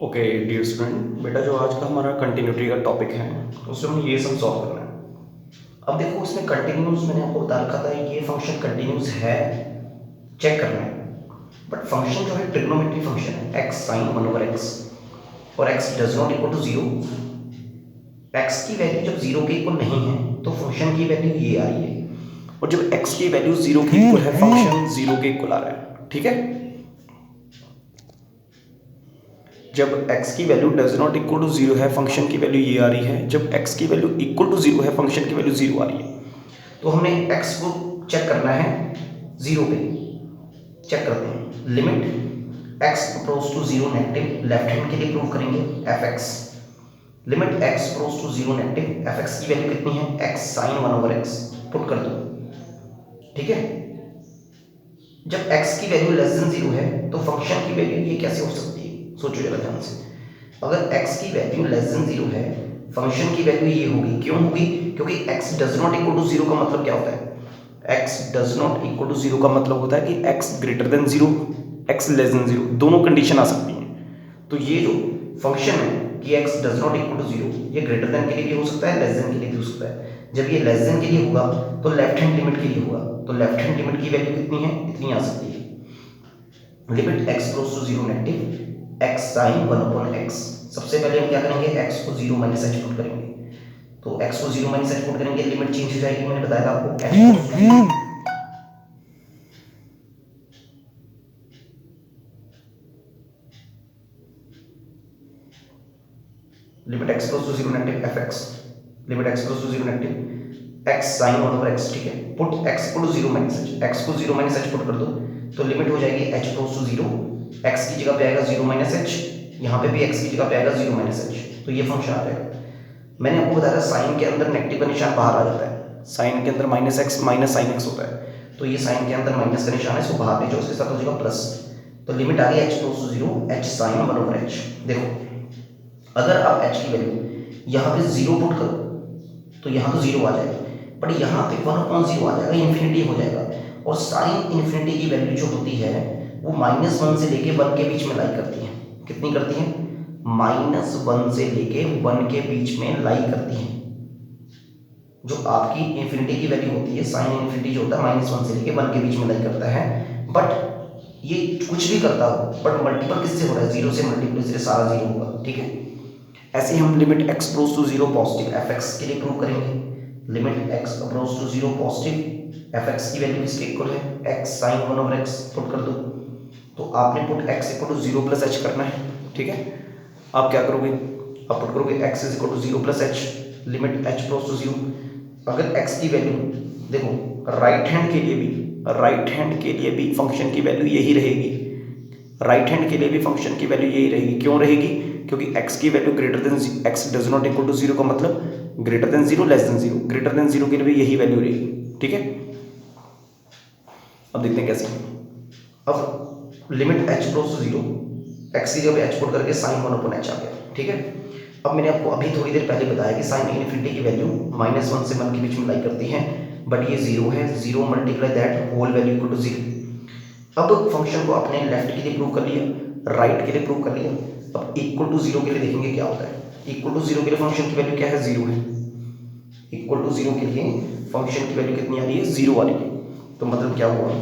Okay dear student, बेटा जो आज का हमारा कंटिन्यूटी का टॉपिक है उसमें हमें ये सब सॉल्व करना है। अब देखो इसमें कंटिन्यूस मैंने आपको बता रखा था ये फंक्शन कंटिन्यूस है, चेक करना है। बट फंक्शन जो है ट्रिग्नोमेट्री फंक्शन है एक्स साइन 1/x और x does not equal to zero. x की वैल्यू जब जीरो के इक्वल नहीं है तो फंक्शन की वैल्यू ये आ रही है, और जब x की वैल्यू जीरो के इक्वल है फंक्शन जीरो के इक्वल आ रहा है। ठीक है, जब x की value does not equal to zero है फंक्शन की वैल्यू ये आ रही है, जब x की वैल्यू इक्वल टू जीरो है फंक्शन की वैल्यू जीरो आ रही है। तो हमने x को चेक करना है जीरो पे। चेक करते हैं, limit x approach to zero negative, left hand के लिए प्रूव करेंगे fx। Limit x approach to zero negative, fx की वैल्यू कितनी है x साइन 1/x, पुट कर दो। ठीक है, जब x की वैल्यू लेस देन जीरो है तो फंक्शन की वैल्यू ये कैसे हो सकती है, सोचो जरा ध्यान से। अगर x की वैल्यू लेस देन जीरो है फंक्शन की वैल्यू ये होगी, क्यों होगी? क्योंकि x does not equal to zero का मतलब क्या होता है? x does not equal to zero का मतलब होता है कि x greater than zero, x less than zero, दोनों कंडीशन आ सकती हैं। तो ये जो फंक्शन है कि x does not equal to zero, ये ग्रेटर देन के लिए भी हो सकता है, लेस देन के लिए भी हो सकता है। जब ये लेस देन के लिए होगा तो लेफ्ट हैंड लिमिट के लिए होगा, तो लेफ्ट हैंड लिमिट की वैल्यू कितनी है? इतनी आ सकती है। Limit x goes to zero negative x sine 1/x। सबसे पहले हम क्या करेंगे, x को जीरो माइनस एच पुट करेंगे। तो x को जीरो माइनस एच पुट करेंगे, लिमिट चेंज हो जाएगी, मैंने बताया था आपको h goes to zero. Limit x goes to zero negative fx, limit x goes to zero negative x sine 1/x। ठीक है, put x equal to zero minus h, x को जीरो माइनस एच पुट कर दो तो limit हो जाएगी h goes to zero, x की जगह पे आएगा जीरो माइनस एच, यहाँ पे भी x की जगह पे आएगा जीरो माइनस एच, तो ये फंक्शन आ जाएगा। मैंने आपको बताया साइन के अंदर नेगेटिव का निशान बाहर आ जाता है, साइन के अंदर minus x minus sine x होता है, तो ये साइन के अंदर माइनस का निशान है, इसको बाहर ले जाओ, उसके साथ हो जाएगा प्लस। तो लिमिट आ गई h goes to zero h sine 1/h। देखो अगर आप h की वैल्यू यहाँ पे जीरो पुट करो तो यहाँ तो जीरो आ जाएगा, बट यहाँ पे 1/0 आ जाएगा, इन्फिनिटी हो जाएगा। और साइन इन्फिनिटी की वैल्यू जो होती है वो -1 से लेके 1 के बीच में लाई करती है। कितनी करती है? -1 से लेके 1 के बीच में लाई करती है। जो आपकी इन्फिनिटी की वैल्यू होती है, साइन इन्फिनिटी जो होता है -1 से लेके 1 के बीच में लाई करता है। बट ये कुछ भी करता हो, बट मल्टीपल किससे हो रहा है? जीरो से मल्टीपल, इसलिए सारा जीरो होगा। ठीक है, ऐसे हम limit x approach to zero positive fx के लिए प्रूव करेंगे। Limit x approach to zero positive fx की वैल्यू किसके इक्वल है? x साइन 1/x, पुट कर दो। तो आपने put x equal to zero plus h करना है। ठीक है, आप क्या करोगे? आप पुट करोगे x is equal to zero plus h, limit h approach to zero. अगर x की वैल्यू देखो राइट हैंड के लिए भी, राइट हैंड के लिए भी फंक्शन की वैल्यू यही रहेगी, राइट हैंड के लिए भी फंक्शन की वैल्यू यही रहेगी। क्यों रहेगी? क्योंकि x की value greater than x does not equal to zero का मतलब greater than zero, less than zero, greater than zero के लिए भी यही वैल्यू रहेगी। ठीक है, अब देखते हैं कैसे। अब limit h approach to zero, x की जगह h पुट करके साइन 1/h आ गया। ठीक है, अब मैंने आपको अभी थोड़ी देर पहले बताया कि साइन इन्फिनिटी की वैल्यू -1 से 1 के बीच में लाई करती है, बट ये जीरो है, zero multiply that whole value equal to zero. अब फंक्शन को आपने लेफ्ट के लिए प्रूव कर लिया, राइट के लिए प्रूव कर लिया। अब इक्वल टू जीरो के लिए देखेंगे क्या होता है। इक्वल टू जीरो के लिए फंक्शन की वैल्यू क्या है? जीरो है। इक्वल टू जीरो के लिए फंक्शन की वैल्यू कितनी आ रही है? जीरो आ रही है। तो मतलब क्या हुआ?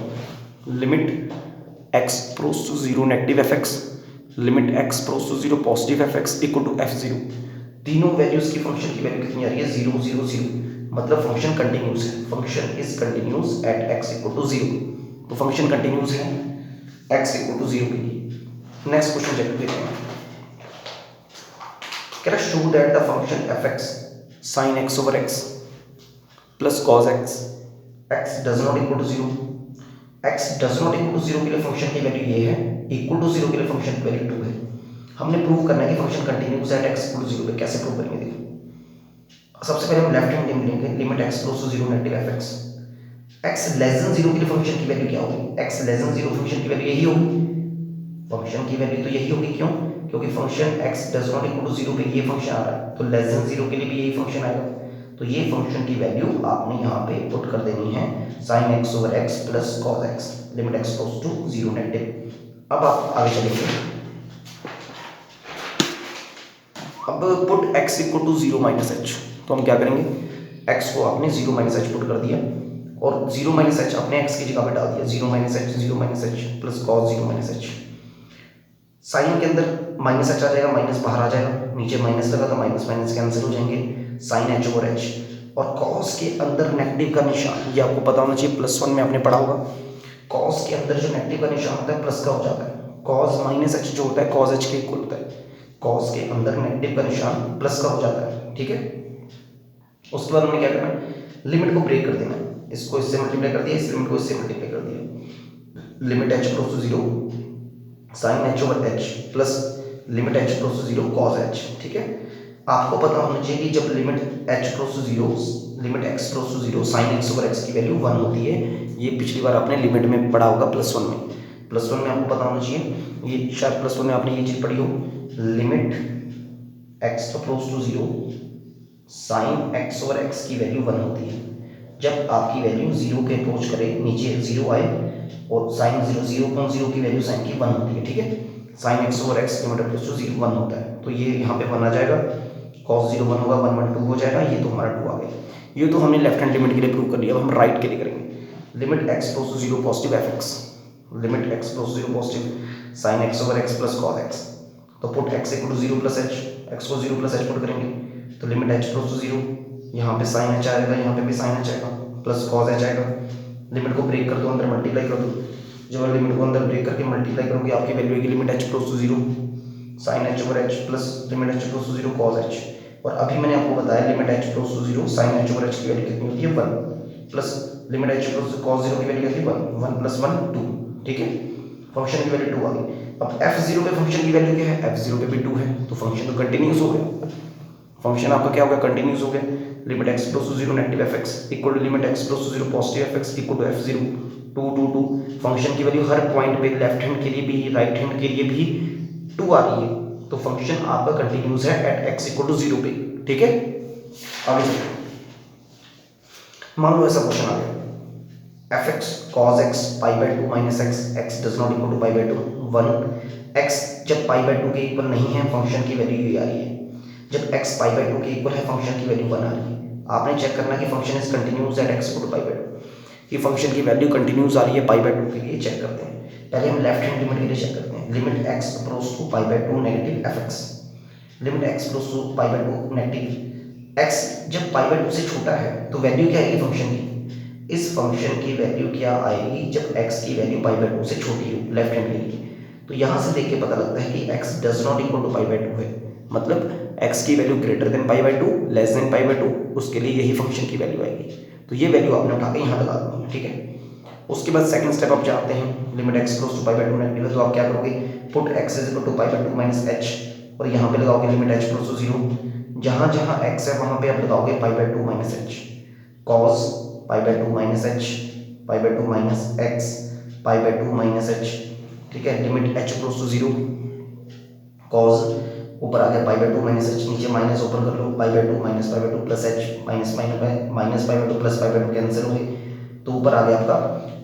Limit x approach to zero negative fx, limit x approach to zero positive fx equal to f0। तीनों वैल्यूज की फंक्शन की वैल्यू कितनी आ रही है? 0 0 0, मतलब फंक्शन कंटिन्यूस है। Function is continuous at x equal to zero, तो फंक्शन कंटिन्यूस है x इक्वल टू जीरो के लिए। नेक्स्ट क्वेश्चन चेक करते हैं। Can I show that the function fx sin x over x plus cos x, x does not equal to zero, x does not equal to zero के लिए function की value ये है, equal to zero के लिए function की value 2 है। हमने प्रूव करना है कि फंक्शन कंटिन्यूस है at x equal to zero पे। कैसे प्रूव करेंगे? देखो सबसे पहले हम लेफ्ट हैंड लिमिट लेंगे, limit x goes to zero negative fx। x less than zero के लिए फंक्शन की वैल्यू क्या होगी? x less than zero function की वैल्यू यही होगी, फंक्शन की वैल्यू तो यही होगी। क्यों? क्योंकि function x does not equal to zero पे ये फंक्शन आ रहा है, तो लेस देन जीरो के लिए भी यही फंक्शन आएगा। तो ये फंक्शन की वैल्यू आपने यहाँ पे पुट कर देनी है, sine x over x plus cos x, limit x goes to zero negative. अब आप आगे चलेंगे, अब put x equal to 0 minus h, तो हम क्या करेंगे, x को आपने 0 माइनस एच पुट कर दिया और 0 माइनस एच अपने x की जगह पे डाल दिया, 0 minus h plus cos 0 minus h. Sine के अंदर माइनस एच आ जाएगा, माइनस बाहर आ जाएगा, नीचे माइनस लगा तो माइनस माइनस कैंसिल हो जाएंगे, साइन एच ओवर एच। और कॉस के अंदर नेगेटिव का निशान, ये आपको पता होना चाहिए, +1 में आपने पढ़ा होगा, कॉस के अंदर जो नेगेटिव का निशान होता है प्लस का हो जाता है, कॉस माइनस एच जो होता है कॉस एच के इक्वल होता है, कॉस के अंदर नेगेटिव का निशान प्लस का हो जाता है, ठीक है। उसके बाद हमने क्या करना है, लिमिट को ब्रेक कर देना है, इसको इससे मल्टीप्लाई कर दिया, इस लिमिट को इससे मल्टीप्लाई कर दिया, limit h goes to 0 sine h over h plus limit h goes to 0 cos h, ठीक है। आपको पता होना चाहिए कि जब limit h goes to 0 limit x goes to 0 sine x over x की वैल्यू 1 होती है, ये पिछली बार आपने लिमिट में पढ़ा होगा +1 में, +1 में आपको पता होना चाहिए, ये शायद +1 में आपने ये चीज़ पढ़ी हो, limit x goes to 0 sine x over x की वैल्यू 1 होती है, जब आपकी वैल्यू 0 के अप्रोच करे, नीचे 0 आए और साइन 0 की वैल्यू साइन की 1 होती है, ठीक है। Sine x over x limit approach to 0 1 होता है, तो ये यहाँ पे 1 आ जाएगा, कॉस 0 1 होगा, 1 1 2 हो जाएगा, ये तो हमारा 2 आ गया। ये तो हमने लेफ्ट हैंड लिमिट के लिए प्रूव कर लिया, अब हम राइट के लिए करेंगे। Limit x goes to 0 positive f x, limit x goes to 0 positive sine x over x plus cos x, तो put x equal to 0 plus h, x को 0 प्लस एच पुट करेंगे, तो लिमिट एच गोज़ टू 0, यहाँ पे sine h आएगा, यहाँ पे भी साइन एच आएगा प्लस कॉस एच आएगा, लिमिट को ब्रेक कर दो, अंदर मल्टीप्लाई कर दो, जब लिमिट को अंदर ब्रेक करके मल्टीप्लाई करोगे आपकी वैल्यू आएगी limit h goes to 0 sine h over h plus limit h goes to 0 cos h. और अभी मैंने आपको बताया limit h goes to 0 sine h over h की वैल्यू कितनी होती है 1 plus limit h goes to cos 0 की वैल्यू कितनी 1 1 प्लस 1 2, ठीक है। फंक्शन की वैल्यू 2 आ गई। अब f0 पे फंक्शन की वैल्यू क्या है, f0 पे भी 2 है, तो फंक्शन तो कंटिन्यूस हो गया, फंक्शन आपका क्या हो गया, कंटिन्यूस हो गया। Limit x goes to 0 negative f x equal to limit x goes to 0 positive f x equal to f0 2 2 2। Function की वैल्यू हर पॉइंट पे लेफ्ट हैंड के लिए भी राइट हैंड के लिए भी 2 आ रही है, तो फंक्शन आपका कंटिन्यूस है एट एक्स इक्वल टू 0 पे, ठीक है। आगे चलिए, मान लो ऐसा क्वेश्चन आ गया, f x cos x pi by 2 minus x x does not equal to pi by 2 1 x जब पाई बाई 2 के इक्वल नहीं है फंक्शन की वैल्यू ये आ रही है, जब x पाई बाई 2 के इक्वल है फंक्शन की वैल्यू 1 आ रही है। आपने चेक करना कि function is continuous at x equal to pi by 2, ये फंक्शन की वैल्यू कंटिन्यूस आ रही है पाई बाई 2 के लिए, चेक करते हैं। पहले हम लेफ्ट हैंड लिमिट के लिए चेक करते हैं, limit x approach to pi by 2 negative f x, limit x approach to pi by 2 negative x जब पाई बाई 2 से छोटा है तो वैल्यू क्या आएगी फंक्शन की, इस फंक्शन की वैल्यू क्या आएगी जब x की वैल्यू पाई बाई 2 से छोटी हो लेफ्ट हैंड के लिए। तो यहाँ से देख के पता लगता है कि x does not equal to pi by 2 है, मतलब x की value greater than pi by 2 less than pi by 2, उसके लिए यही फंक्शन की वैल्यू आएगी। तो ये वैल्यू आपने उठा के यहाँ लगा देनी है, ठीक है। उसके बाद सेकंड स्टेप आप जानते हैं, limit x close to pi by 2 negative है, तो आप क्या करोगे, put x is equal to pi by 2 minus h, और यहाँ पे लगाओगे लिमिट h क्लोज टू 0, जहाँ जहाँ x है वहाँ पे आप लगाओगे pi by 2 minus H, cos pi by 2 minus H, pi by 2 minus X, pi by 2 minus H, ठीक है। Limit h close to 0 cos ऊपर आ गया पाई बाई 2 माइनस एच, नीचे माइनस ओपन कर लो, pi by 2 minus pi by 2 plus H minus minus pi by 2 plus pi by 2 cancel हो गई, तो ऊपर आ गया आपका,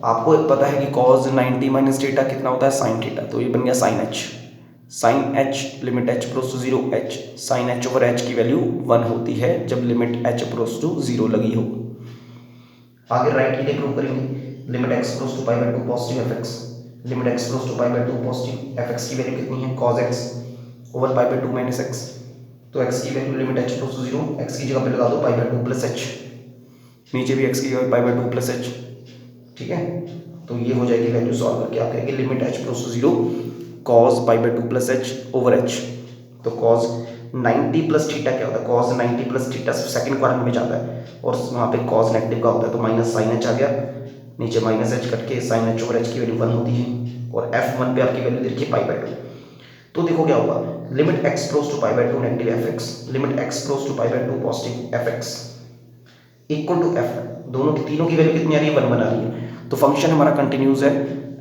आपको पता है कि कॉस 90 माइनस थीटा कितना होता है साइन थीटा, तो ये बन गया sine h, sine h limit h approach to 0 h, sine h over h की वैल्यू 1 होती है जब लिमिट एच अप्रोच टू 0 लगी हो। आगे राइट के लिए प्रूव करेंगे, limit x approach to pi by 2 positive f x, limit x approach to pi by 2 positive f x की वैल्यू कितनी है cos x over pi by 2 minus x, तो एक्स की value limit h approach to 0 x की जगह पे लगा दो पाई बाई 2 प्लस एच, नीचे भी एक्स की जगह पाई बाई 2 प्लस एच, ठीक है। तो ये हो जाएगी वैल्यू सॉल्व करके आप कहेंगे limit h approach to 0 cos pi by 2 plus h over h, तो कॉस 90 प्लस थीटा क्या होता है, cos 90 plus theta second quadrant में जाता है और वहाँ पे कॉस नेगेटिव का होता है, तो माइनस साइन एच आ गया, नीचे माइनस एच कट के साइन एच ओवर एच की वैल्यू 1 होती है और f1 पे आपकी वैल्यू देखिए पाई बाई 2, तो देखो क्या होगा, limit x close to pi by 2 negative f x, limit x close to pi by 2 positive f x equal to f, दोनों की तीनों की वैल्यू कितनी आ रही है 1 1 आ रही है, तो फंक्शन हमारा कंटिन्यूस है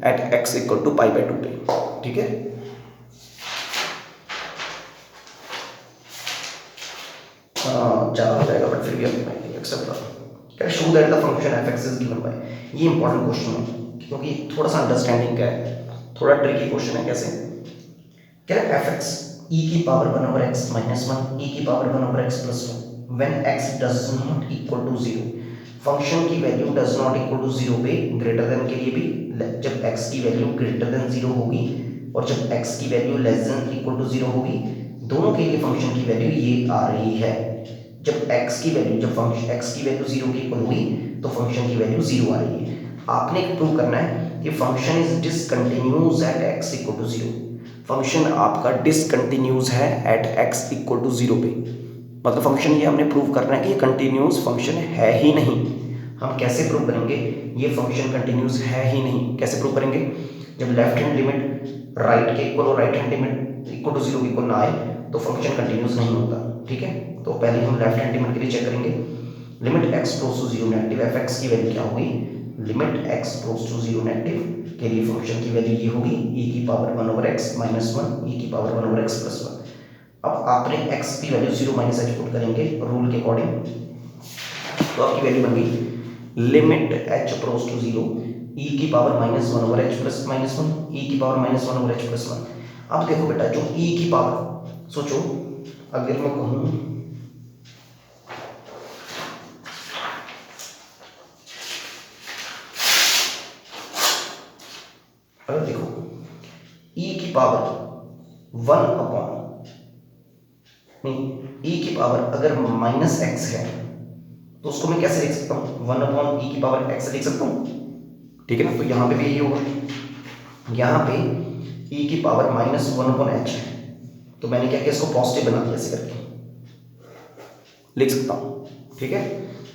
at x equal to pi by 2 पे, ठीक है। ज़्यादा हो जाएगा बट फिर भी हम एक्सेप्ट कर show that the function F x is given by, ये इंपॉर्टेंट क्वेश्चन है क्योंकि थोड़ा सा अंडरस्टैंडिंग का है, थोड़ा ट्रिकी क्वेश्चन है। कैसे कह रहे एफ एक्स, e की power 1 over x minus 1 e की power 1 over x plus 1 when x does not equal to 0, function की value does not equal to 0 पे ग्रेटर देन के लिए भी, जब x की वैल्यू ग्रेटर देन 0 होगी और जब x की value less than equal to 0 होगी, दोनों के लिए फंक्शन की वैल्यू ये आ रही है। जब x की वैल्यू, जब फंक्शन x की वैल्यू 0 की इक्वल हुई तो फंक्शन की वैल्यू 0 आ रही है। आपने प्रूव करना है कि function is discontinuous at x equal to 0। फंक्शन आपका डिसकंटिन्यूअस है एट x इक्वल टू 0 पे, मतलब फंक्शन ये हमने प्रूव करना है कि ये कंटिन्यूअस फंक्शन है ही नहीं। हम कैसे प्रूव करेंगे ये फंक्शन कंटिन्यूअस है ही नहीं? कैसे प्रूव करेंगे? जब लेफ्ट हैंड लिमिट राइट के इक्वल और right hand limit equal to 0 के इक्वल ना आए तो फंक्शन कंटिन्यूअस नहीं होता। ठीक है, तो पहले हम लेफ्ट हैंड लिमिट के लिए चेक करेंगे। Limit x goes to 0 negative fx की वैल्यू क्या होगी? Limit x goes to 0 negative के लिए फंक्शन की वैल्यू ये होगी e की power 1 over x minus 1 e की पावर 1 over x plus 1। अब आपने x की वैल्यू 0 माइनस h पुट करेंगे रूल के अकॉर्डिंग, तो आपकी वैल्यू बन गई limit h approach to 0 e की power minus 1 over h plus minus 1 e की power minus 1 over h plus 1। अब देखो बेटा, जो e की पावर, सोचो अगर मैं कहूँ अगर देखो e की पावर 1 अपॉन नहीं e की पावर अगर माइनस x है तो उसको मैं कैसे लिख सकता हूँ? 1 अपॉन e की पावर x लिख सकता हूँ। ठीक है ना, तो यहाँ पे भी यही होगा। यहाँ पे e की पावर माइनस 1 अपॉन h है, तो मैंने क्या किया, इसको पॉजिटिव बना दिया, ऐसे करके लिख सकता हूँ। ठीक है,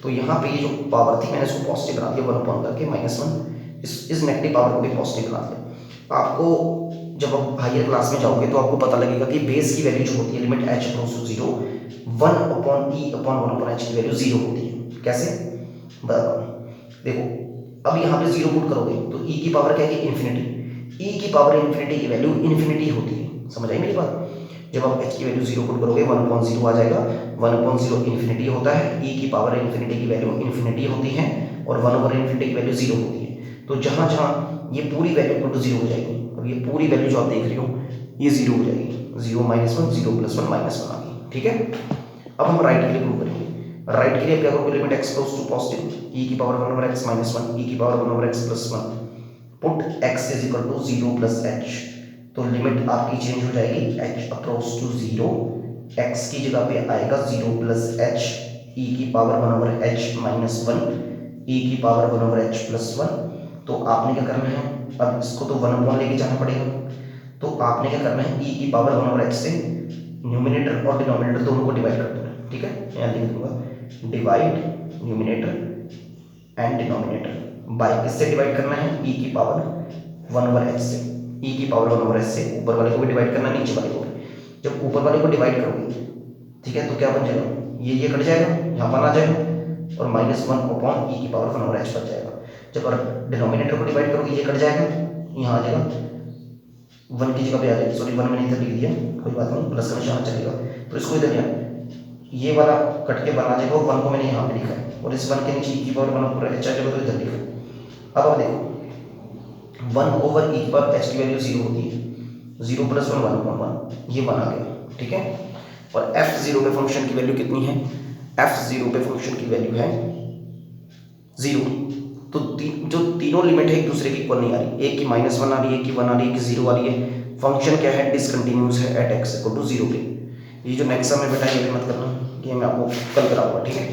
तो यहाँ पे ये जो पावर थी मैंने इसको पॉजिटिव बना दिया 1 अपॉन करके माइनस 1, इस नेगेटिव पावर को भी पॉजिटिव बना दिया। आपको जब आप हायर क्लास में जाओगे तो आपको पता लगेगा कि बेस की वैल्यू जो होती है limit h approach to 0 1 upon e upon 1 upon h की वैल्यू 0 होती है। कैसे देखो, अब यहाँ पे 0 पुट करोगे तो e की पावर क्या है? इन्फिनिटी। e की पावर इन्फिनिटी की वैल्यू इन्फिनिटी होती है। समझ आई मेरी बात? जब आप h की वैल्यू 0 पुट करोगे 1 अपॉन 0 आ जाएगा। 1 अपॉन 0 इन्फिनिटी होता है, e की पावर इन्फिनिटी की वैल्यू इन्फिनिटी होती है और 1 ओवर इन्फिनिटी की वैल्यू 0 होती है। तो जहाँ जहाँ ये पूरी वैल्यू इक्वल टू 0 हो जाएगी और ये पूरी वैल्यू जो आप देख रही हो ये 0 हो जाएगी। 0 माइनस 1 0 प्लस 1 माइनस 1 आ गई। ठीक है, अब हम राइट के लिए प्रूव करेंगे। राइट के लिए क्या करोगे? Limit x goes to positive e की power 1 over x minus 1 e की power 1 over x plus 1 put x is equal to 0 plus h, तो लिमिट आपकी चेंज हो जाएगी h अप्रोच टू 0, x की जगह पे आएगा 0 प्लस h e की power 1 over h minus 1 e की पावर 1 over h plus 1। तो आपने क्या करना है, अब इसको तो 1 अपॉन लेके जाना पड़ेगा, तो आपने क्या करना है, e की पावर 1 over h से न्यूमिनेटर और डिनोमिनेटर दोनों को डिवाइड कर देना। ठीक है, यहाँ लिख दूंगा divide numerator and denominator by, इससे डिवाइड करना है e की पावर 1 over h से, e की पावर 1 over h से ऊपर वाले को भी डिवाइड करना, नीचे वाले को भी। जब ऊपर वाले को डिवाइड करोगे, ठीक है, तो क्या बन जाएगा, ये कट जाएगा, यहाँ पर आ जाएगा और माइनस 1 अपॉन e की पावर 1 over h बच जाएगा। जब डिनोमिनेटर को डिवाइड करोगे ये कट जाएगा, यहाँ आ जाएगा 1 की जगह पे आ जाएगी, सॉरी 1 मैंने इधर लिख दिया, कोई बात नहीं, प्लस का निशान चलेगा, तो इसको इधर लिया, ये वाला कट के बना जाएगा, 1 को मैंने यहाँ पे लिखा है और इस 1 के नीचे e की पावर 1 over h आ जाएगा, तो इधर लिखा। अब आप देखो 1 over e की पावर h की वैल्यू 0 होती है, 0 प्लस 1 1/1, ये 1 आ गया। ठीक है, और f0 पे फंक्शन की वैल्यू कितनी है? f0 पे फंक्शन की वैल्यू है 0। तो जो तीनों लिमिट है एक दूसरे की इक्वल नहीं आ रही, एक की माइनस 1 आ रही है, एक की 1 आ रही है, एक की 0 आ रही है। फंक्शन क्या है? डिसकंटिन्यूअस है एट x इक्वल टू 0 पे। ये जो नेक्स्ट सम है बेटा ये भी मत करना, ये मैं आपको कल कराऊंगा। ठीक है।